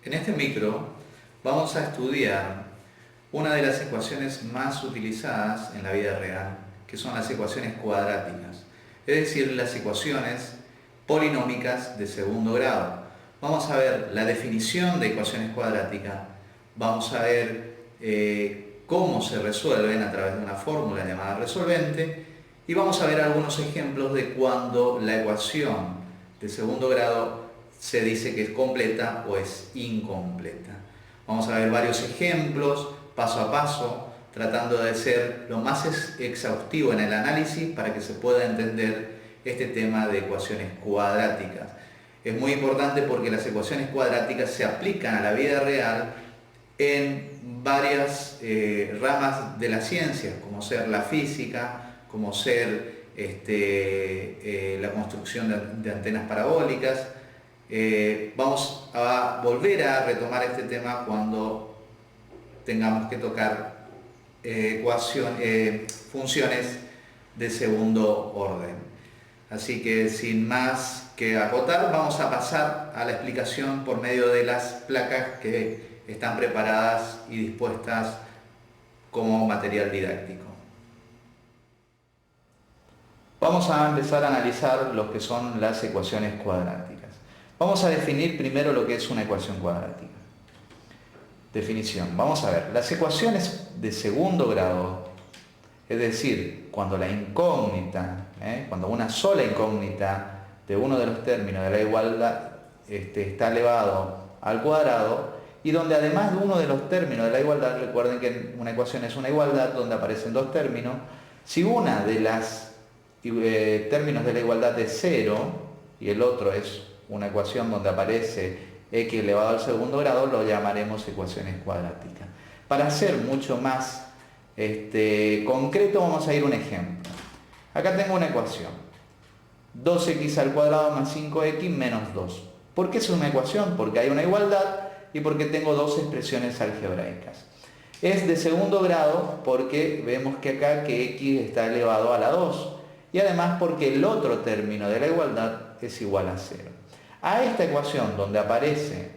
En este micro vamos a estudiar una de las ecuaciones más utilizadas en la vida real, que son las ecuaciones cuadráticas, es decir, las ecuaciones polinómicas de segundo grado. Vamos a ver la definición de ecuaciones cuadráticas, vamos a ver cómo se resuelven a través de una fórmula llamada resolvente y vamos a ver algunos ejemplos de cuando la ecuación de segundo grado se dice que es completa o es incompleta. Vamos a ver varios ejemplos paso a paso, tratando de ser lo más exhaustivo en el análisis para que se pueda entender este tema de ecuaciones cuadráticas. Es muy importante porque las ecuaciones cuadráticas se aplican a la vida real en varias ramas de la ciencia, como ser la física, como ser la construcción de antenas parabólicas. Vamos a volver a retomar este tema cuando tengamos que tocar funciones de segundo orden. Así que sin más que acotar, vamos a pasar a la explicación por medio de las placas que están preparadas y dispuestas como material didáctico. Vamos a empezar a analizar lo que son las ecuaciones cuadráticas. Vamos a definir primero lo que es una ecuación cuadrática. Definición. Vamos a ver, las ecuaciones de segundo grado, es decir, cuando la incógnita, cuando una sola incógnita de uno de los términos de la igualdad está elevado al cuadrado, y donde además de uno de los términos de la igualdad, recuerden que una ecuación es una igualdad donde aparecen dos términos, si una de las términos de la igualdad es 0 y el otro es una ecuación donde aparece x elevado al segundo grado, lo llamaremos ecuaciones cuadráticas. Para ser mucho más concreto, vamos a ir a un ejemplo. Acá tengo una ecuación, 2x al cuadrado más 5x menos 2. ¿Por qué es una ecuación? Porque hay una igualdad y porque tengo dos expresiones algebraicas. Es de segundo grado porque vemos que acá que x está elevado a la 2 y además porque el otro término de la igualdad es igual a 0. A esta ecuación donde aparece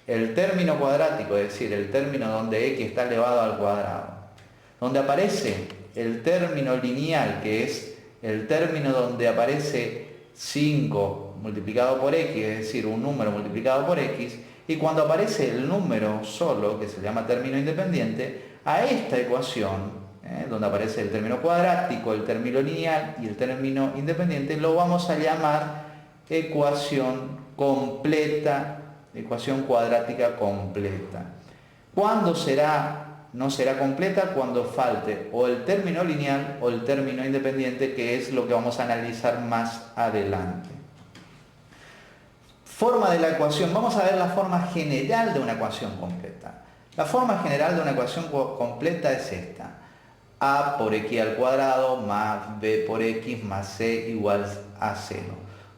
el término cuadrático, es decir, el término donde x está elevado al cuadrado, donde aparece el término lineal, que es el término donde aparece 5 multiplicado por x, es decir, un número multiplicado por x, y cuando aparece el número solo, que se llama término independiente, a esta ecuación, donde aparece el término cuadrático, el término lineal y el término independiente, lo vamos a llamar ecuación completa, ecuación cuadrática completa. ¿Cuándo no será completa? Cuando falte o el término lineal o el término independiente, que es lo que vamos a analizar más adelante. Forma de la ecuación. Vamos a ver la forma general de una ecuación completa. La forma general de una ecuación completa es esta: a por x al cuadrado más b por x más c igual a 0.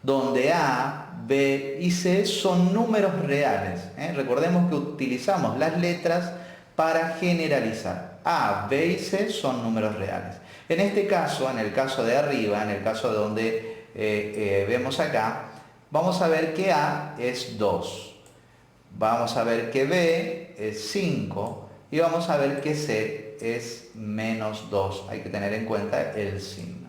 Donde a, b y c son números reales. Recordemos que utilizamos las letras para generalizar. A, b y c son números reales. En este caso, en el caso de arriba, en el caso de donde vemos acá, vamos a ver que a es 2. Vamos a ver que b es 5. Y vamos a ver que c es menos 2. Hay que tener en cuenta el signo.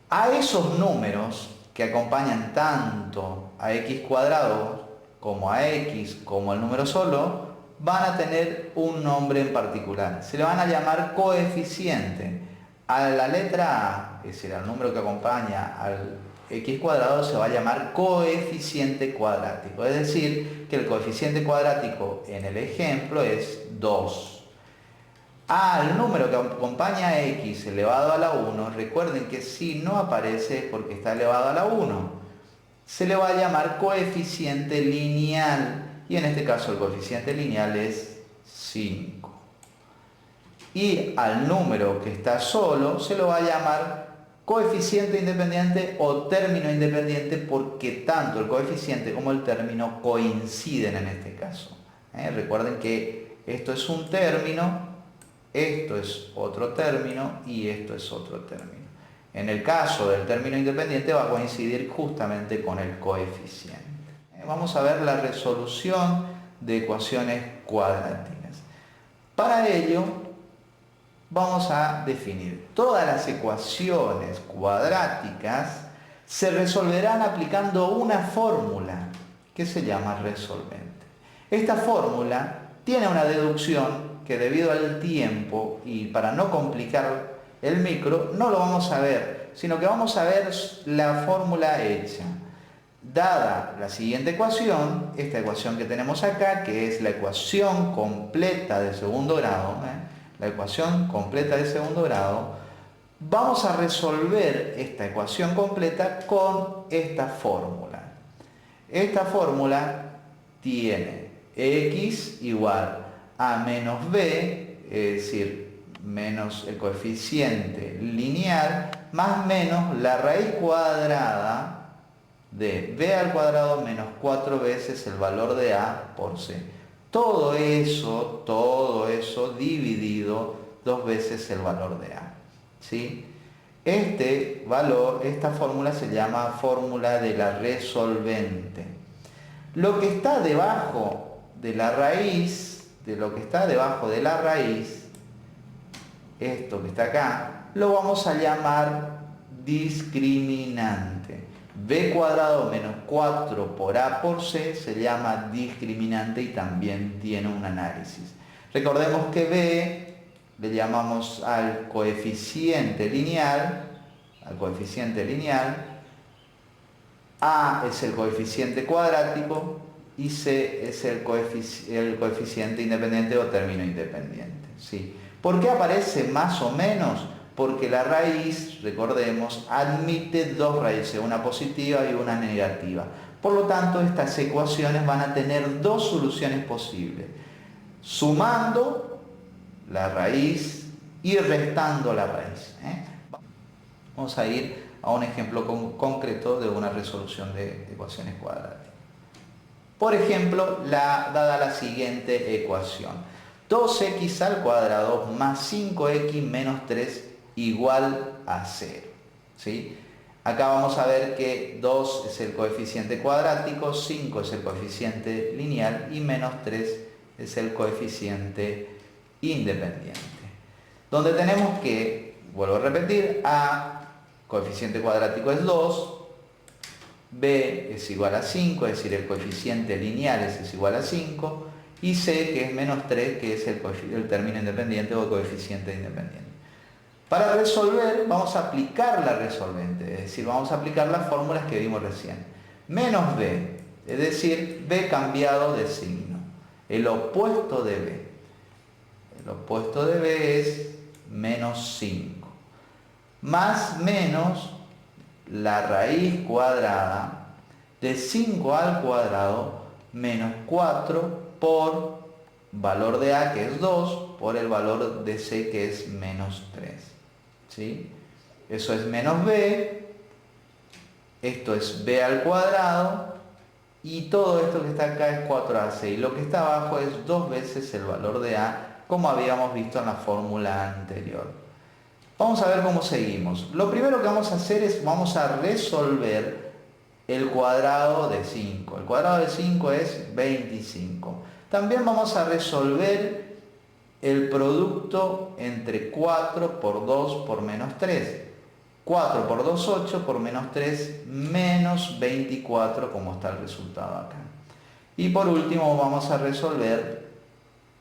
A esos números que acompañan tanto a x cuadrado como a x como el número solo, van a tener un nombre en particular. Se le van a llamar coeficiente. A la letra a, es decir, al número que acompaña al x cuadrado, se va a llamar coeficiente cuadrático. Es decir, que el coeficiente cuadrático en el ejemplo es 2. Al número que acompaña a x elevado a la 1, recuerden que si no aparece porque está elevado a la 1, se le va a llamar coeficiente lineal, y en este caso el coeficiente lineal es 5. Y al número que está solo se lo va a llamar coeficiente independiente o término independiente, porque tanto el coeficiente como el término coinciden en este caso. Recuerden que esto es un término, esto es otro término y esto es otro término. En el caso del término independiente va a coincidir justamente con el coeficiente. Vamos a ver la resolución de ecuaciones cuadráticas. Para ello, vamos a definir todas las ecuaciones cuadráticas se resolverán aplicando una fórmula que se llama resolvente. Esta fórmula tiene una deducción que debido al tiempo y para no complicar el micro, no lo vamos a ver, sino que vamos a ver la fórmula hecha. Dada la siguiente ecuación, esta ecuación que tenemos acá, que es la ecuación completa de segundo grado, la ecuación completa de segundo grado, vamos a resolver esta ecuación completa con esta fórmula. Esta fórmula tiene x igual a menos b, es decir, menos el coeficiente lineal, más menos la raíz cuadrada de b al cuadrado menos 4 veces el valor de a por c. Todo eso dividido 2 veces el valor de a. ¿Sí? Este valor, esta fórmula se llama fórmula de la resolvente. Lo que está debajo de la raíz, esto que está acá, lo vamos a llamar discriminante. b cuadrado menos 4 por a por c se llama discriminante y también tiene un análisis. Recordemos que b le llamamos al coeficiente lineal, a es el coeficiente cuadrático y c es el coeficiente independiente o término independiente. ¿Sí? ¿Por qué aparece más o menos? Porque la raíz, recordemos, admite dos raíces, una positiva y una negativa. Por lo tanto, estas ecuaciones van a tener dos soluciones posibles. Sumando la raíz y restando la raíz. Vamos a ir a un ejemplo concreto de una resolución de ecuaciones cuadráticas. Por ejemplo, dada la siguiente ecuación. 2x al cuadrado más 5x menos 3 igual a 0. ¿Sí? Acá vamos a ver que 2 es el coeficiente cuadrático, 5 es el coeficiente lineal y menos 3 es el coeficiente independiente. Donde tenemos que, vuelvo a repetir, a coeficiente cuadrático es 2, b es igual a 5, es decir, el coeficiente lineal es igual a 5, y c, que es menos 3, que es el término independiente o el coeficiente independiente. Para resolver, vamos a aplicar la resolvente, es decir, vamos a aplicar las fórmulas que vimos recién. Menos b, es decir, b cambiado de signo, el opuesto de b. El opuesto de b es menos 5. Más menos la raíz cuadrada de 5 al cuadrado menos 4 por valor de a, que es 2, por el valor de c, que es menos 3. ¿Sí? Eso es menos b, esto es b al cuadrado, y todo esto que está acá es 4ac, y lo que está abajo es 2 veces el valor de a, como habíamos visto en la fórmula anterior. Vamos a ver cómo seguimos. Lo primero que vamos a hacer es, vamos a resolver el cuadrado de 5. El cuadrado de 5 es 25. También vamos a resolver el producto entre 4 por 2 por menos 3. 4 por 2, 8, por menos 3, menos 24, como está el resultado acá. Y por último vamos a resolver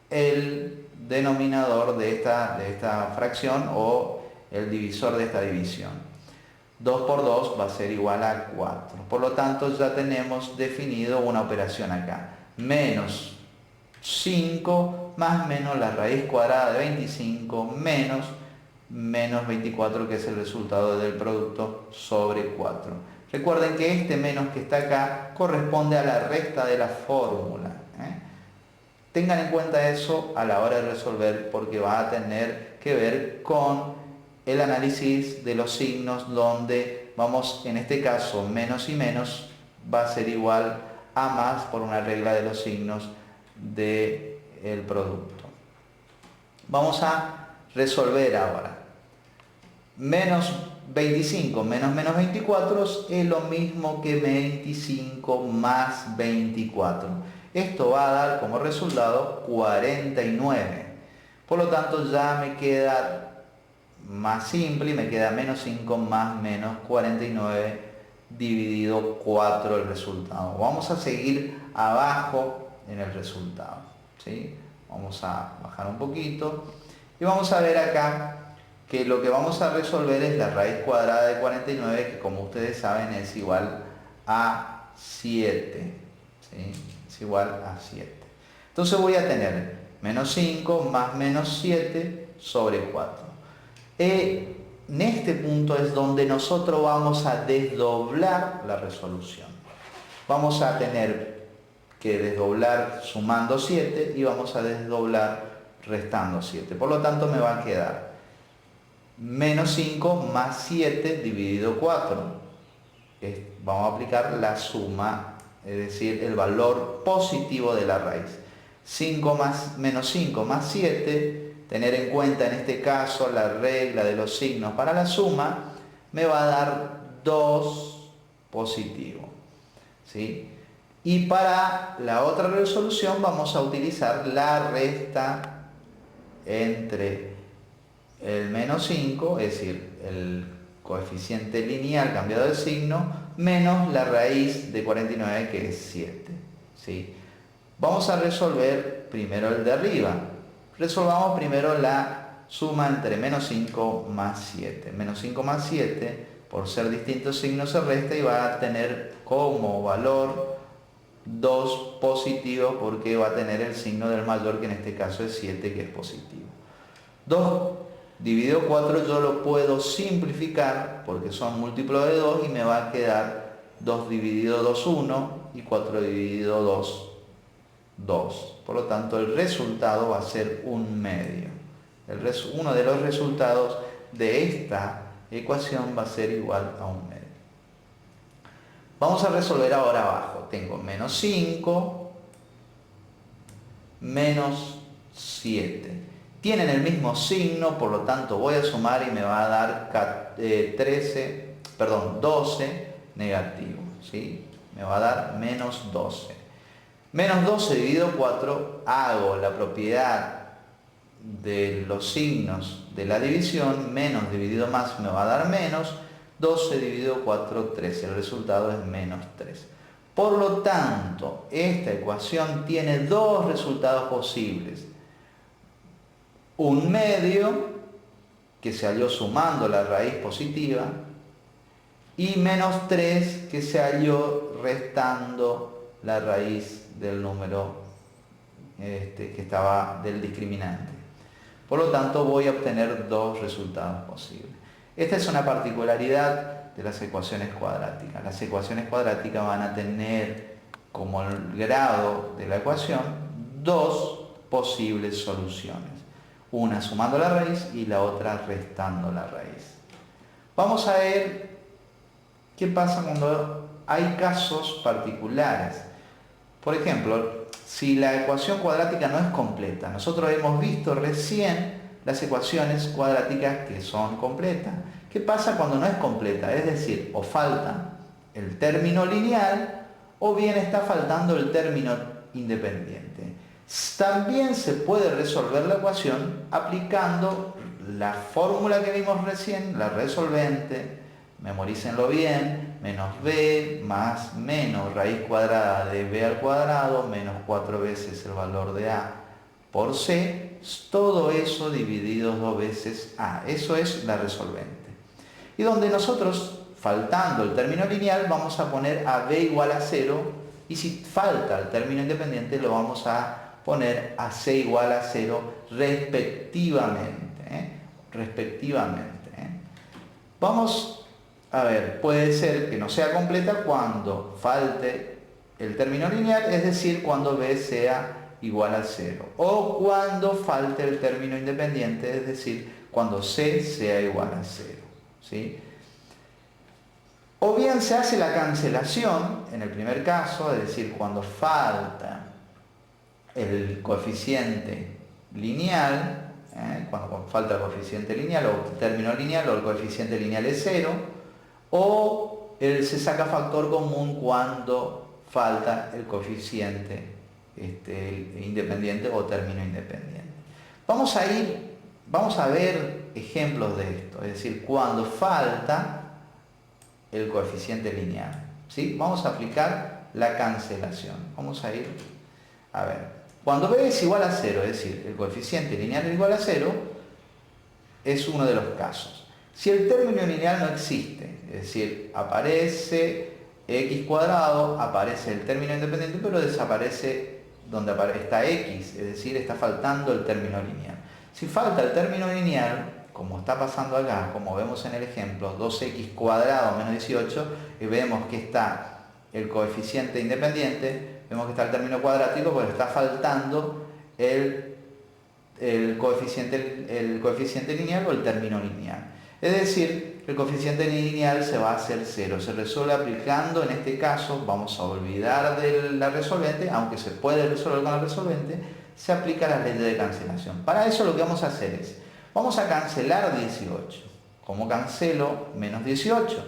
el denominador de esta fracción o el divisor de esta división. 2 por 2 va a ser igual a 4. Por lo tanto, ya tenemos definido una operación acá. Menos 5 más menos la raíz cuadrada de 25 menos 24, que es el resultado del producto sobre 4. Recuerden que este menos que está acá corresponde a la resta de la fórmula. Tengan en cuenta eso a la hora de resolver, porque va a tener que ver con el análisis de los signos, donde vamos, en este caso, menos y menos va a ser igual a más por una regla de los signos del producto. Vamos a resolver ahora. Menos 25 menos 24 es lo mismo que 25 más 24. Esto va a dar como resultado 49. Por lo tanto ya me queda más simple y me queda menos 5 más menos 49 dividido 4 el resultado. Vamos a seguir abajo en el resultado, ¿sí? Vamos a bajar un poquito y vamos a ver acá que lo que vamos a resolver es la raíz cuadrada de 49, que como ustedes saben es igual a 7, ¿sí? Es igual a 7. Entonces voy a tener menos 5 más menos 7 sobre 4. En este punto es donde nosotros vamos a desdoblar la resolución. Vamos a tener que desdoblar sumando 7 y vamos a desdoblar restando 7. Por lo tanto me va a quedar menos 5 más 7 dividido 4. Vamos a aplicar la suma, es decir, el valor positivo de la raíz. Menos 5 más 7, tener en cuenta en este caso la regla de los signos para la suma, me va a dar 2 positivo, ¿sí? Y para la otra resolución vamos a utilizar la resta entre el menos 5, es decir, el coeficiente lineal cambiado de signo, menos la raíz de 49, que es 7, ¿sí? Vamos a resolver primero el de arriba. Resolvamos primero la suma entre menos 5 más 7. Menos 5 más 7, por ser distintos signos, se resta y va a tener como valor 2 positivo, porque va a tener el signo del mayor, que en este caso es 7, que es positivo. 2 dividido 4 yo lo puedo simplificar porque son múltiplos de 2 y me va a quedar 2 dividido 2, 1 y 4 dividido 2, 2. Por lo tanto el resultado va a ser 1/2. Uno de los resultados de esta ecuación va a ser igual a 1/2. Vamos a resolver ahora abajo. Tengo menos 5 menos 7. Tienen el mismo signo, por lo tanto voy a sumar y me va a dar 12 negativo, ¿sí? Me va a dar menos 12. Menos 12 dividido 4, hago la propiedad de los signos de la división, menos dividido más me va a dar menos, 12 dividido 4, 13, el resultado es menos 3. Por lo tanto, esta ecuación tiene dos resultados posibles. 1/2, que se halló sumando la raíz positiva, y menos 3, que se halló restando la raíz del número que estaba del discriminante. Por lo tanto, voy a obtener dos resultados posibles. Esta es una particularidad de las ecuaciones cuadráticas. Las ecuaciones cuadráticas van a tener como el grado de la ecuación dos posibles soluciones. Una sumando la raíz y la otra restando la raíz. Vamos a ver qué pasa cuando hay casos particulares. Por ejemplo, si la ecuación cuadrática no es completa. Nosotros hemos visto recién las ecuaciones cuadráticas que son completas. ¿Qué pasa cuando no es completa? Es decir, o falta el término lineal o bien está faltando el término independiente. También se puede resolver la ecuación aplicando la fórmula que vimos recién, la resolvente, memorícenlo bien, menos b más menos raíz cuadrada de b al cuadrado menos 4 veces el valor de a por c, todo eso dividido 2 veces a. Eso es la resolvente. Y donde nosotros, faltando el término lineal, vamos a poner a b igual a 0, y si falta el término independiente lo vamos a poner a c igual a 0 respectivamente. Vamos a ver, puede ser que no sea completa cuando falte el término lineal, es decir, cuando b sea igual a 0, o cuando falte el término independiente, es decir, cuando c sea igual a 0, ¿sí? O bien se hace la cancelación en el primer caso, es decir, cuando falta el coeficiente lineal, cuando falta el coeficiente lineal o el término lineal o el coeficiente lineal es 0, o se saca factor común cuando falta el coeficiente independiente o término independiente. Vamos a ver ejemplos de esto, es decir, cuando falta el coeficiente lineal, ¿sí? Vamos a aplicar la cancelación. Vamos a ir a ver. Cuando b es igual a 0, es decir, el coeficiente lineal es igual a 0, es uno de los casos. Si el término lineal no existe, es decir, aparece x cuadrado, aparece el término independiente, pero desaparece donde está x, es decir, está faltando el término lineal. Si falta el término lineal, como está pasando acá, como vemos en el ejemplo, 2x cuadrado menos 18, y vemos que está el coeficiente independiente, vemos que está el término cuadrático, pero está faltando el coeficiente lineal o el término lineal. Es decir, el coeficiente lineal se va a hacer 0. Se resuelve aplicando, en este caso, vamos a olvidar de la resolvente, aunque se puede resolver con la resolvente, se aplica la ley de cancelación. Para eso lo que vamos a hacer es, vamos a cancelar 18. ¿Cómo cancelo menos 18?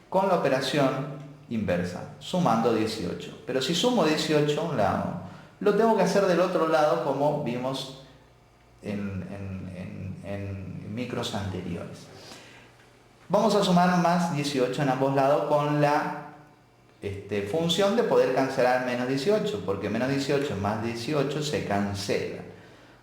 Con la operación inversa, sumando 18. Pero si sumo 18 a un lado, lo tengo que hacer del otro lado como vimos en micros anteriores. Vamos a sumar más 18 en ambos lados con la función de poder cancelar menos 18, porque menos 18 más 18 se cancela.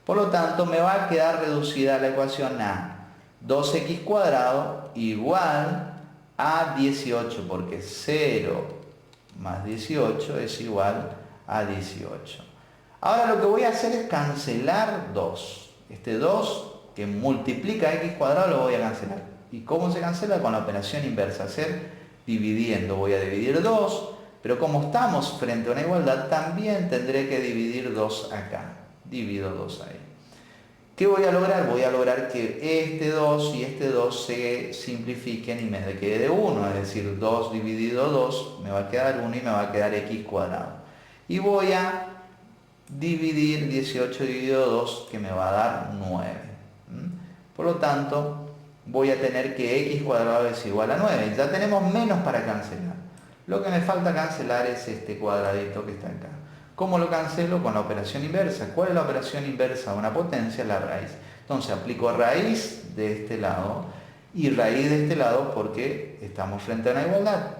Por lo tanto, me va a quedar reducida la ecuación a 2x cuadrado igual a 18, porque 0 más 18 es igual a 18. Ahora lo que voy a hacer es cancelar 2. Este 2 que multiplica x cuadrado lo voy a cancelar. ¿Y cómo se cancela? Con la operación inversa, hacer dividiendo. Voy a dividir 2, pero como estamos frente a una igualdad, también tendré que dividir 2 acá. Divido 2 ahí. ¿Qué voy a lograr? Voy a lograr que este 2 y este 2 se simplifiquen y me quede 1. Es decir, 2 dividido 2 me va a quedar 1 y me va a quedar x cuadrado. Y voy a dividir 18 dividido 2, que me va a dar 9. Por lo tanto, voy a tener que x cuadrado es igual a 9. Ya tenemos menos para cancelar. Lo que me falta cancelar es este cuadradito que está acá. ¿Cómo lo cancelo? Con la operación inversa. ¿Cuál es la operación inversa? Una potencia, la raíz. Entonces aplico raíz de este lado y raíz de este lado porque estamos frente a una igualdad.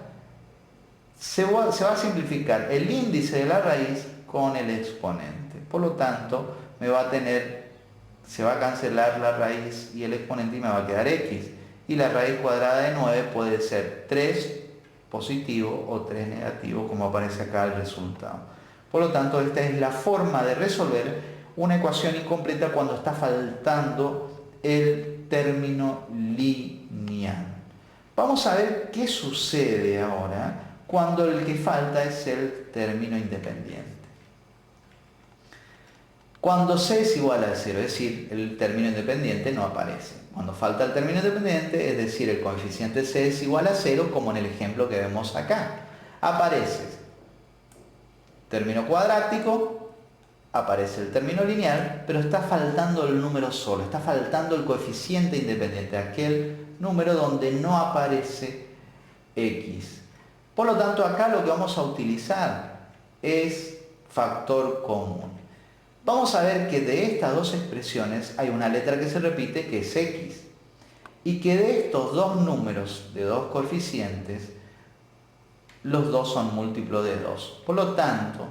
Se va a simplificar el índice de la raíz con el exponente. Por lo tanto, se va a cancelar la raíz y el exponente y me va a quedar x. Y la raíz cuadrada de 9 puede ser 3 positivo o 3 negativo, como aparece acá el resultado. Por lo tanto, esta es la forma de resolver una ecuación incompleta cuando está faltando el término lineal. Vamos a ver qué sucede ahora cuando el que falta es el término independiente. Cuando c es igual a 0, es decir, el término independiente no aparece. Cuando falta el término independiente, es decir, el coeficiente c es igual a 0, como en el ejemplo que vemos acá. Aparece término cuadrático, aparece el término lineal, pero está faltando el número solo, está faltando el coeficiente independiente, aquel número donde no aparece x. Por lo tanto, acá lo que vamos a utilizar es factor común. Vamos a ver que de estas dos expresiones hay una letra que se repite, que es x, y que de estos dos números, de dos coeficientes, los dos son múltiplos de 2. Por lo tanto,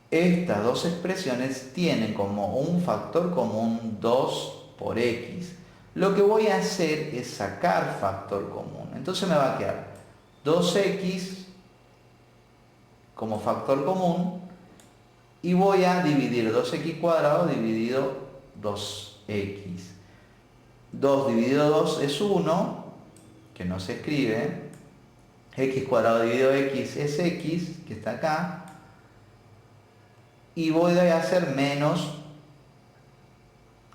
estas dos expresiones tienen como un factor común 2 por x. Lo que voy a hacer es sacar factor común. Entonces me va a quedar 2x como factor común y voy a dividir 2x cuadrado dividido 2x. 2 dividido 2 es 1, que no se escribe. X cuadrado dividido x es x, que está acá. Y voy a hacer menos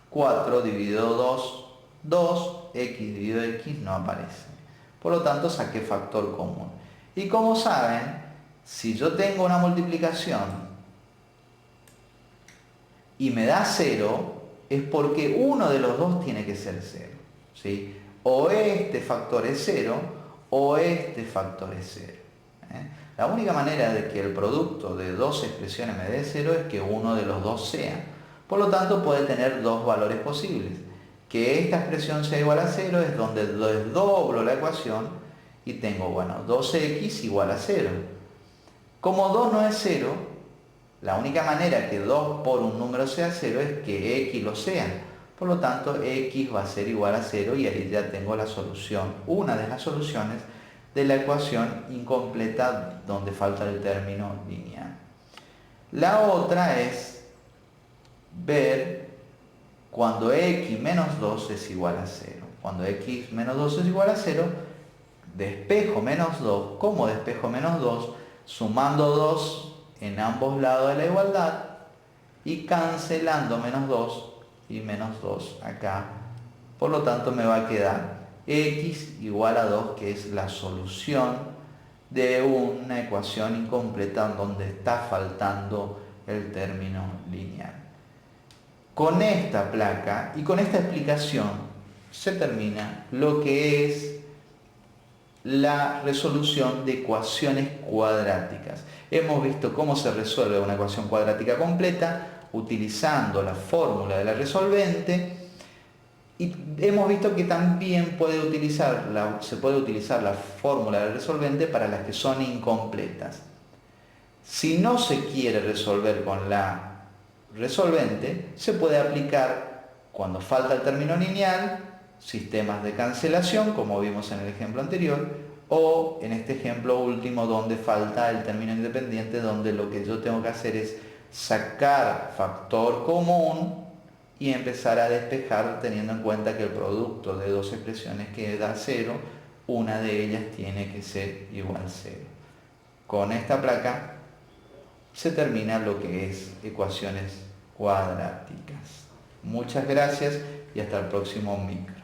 4 dividido 2, 2, x dividido x no aparece. Por lo tanto, saqué factor común. Y como saben, si yo tengo una multiplicación y me da 0, es porque uno de los dos tiene que ser 0. ¿Sí? O este factor es 0, o este factor es 0. La única manera de que el producto de dos expresiones me dé 0 es que uno de los dos sea. Por lo tanto, puede tener dos valores posibles. Que esta expresión sea igual a 0 es donde desdoblo la ecuación y tengo, bueno, 2x igual a 0. Como 2 no es 0, la única manera que 2 por un número sea 0 es que x lo sea. Por lo tanto, x va a ser igual a 0 y ahí ya tengo la solución, una de las soluciones de la ecuación incompleta donde falta el término lineal. La otra es ver cuando x menos 2 es igual a 0. Cuando x menos 2 es igual a 0, despejo menos 2. ¿Cómo despejo menos 2? Sumando 2 en ambos lados de la igualdad y cancelando menos 2 y menos 2 acá. Por lo tanto, me va a quedar x igual a 2, que es la solución de una ecuación incompleta donde está faltando el término lineal. Con esta placa y con esta explicación se termina lo que es la resolución de ecuaciones cuadráticas. Hemos visto cómo se resuelve una ecuación cuadrática completa utilizando la fórmula de la resolvente. Y hemos visto que también se puede utilizar la fórmula del resolvente para las que son incompletas. Si no se quiere resolver con la resolvente, se puede aplicar, cuando falta el término lineal, sistemas de cancelación, como vimos en el ejemplo anterior, o en este ejemplo último donde falta el término independiente, donde lo que yo tengo que hacer es sacar factor común y empezar a despejar teniendo en cuenta que el producto de dos expresiones que da 0, una de ellas tiene que ser igual a 0. Con esta placa se termina lo que es ecuaciones cuadráticas. Muchas gracias y hasta el próximo micro.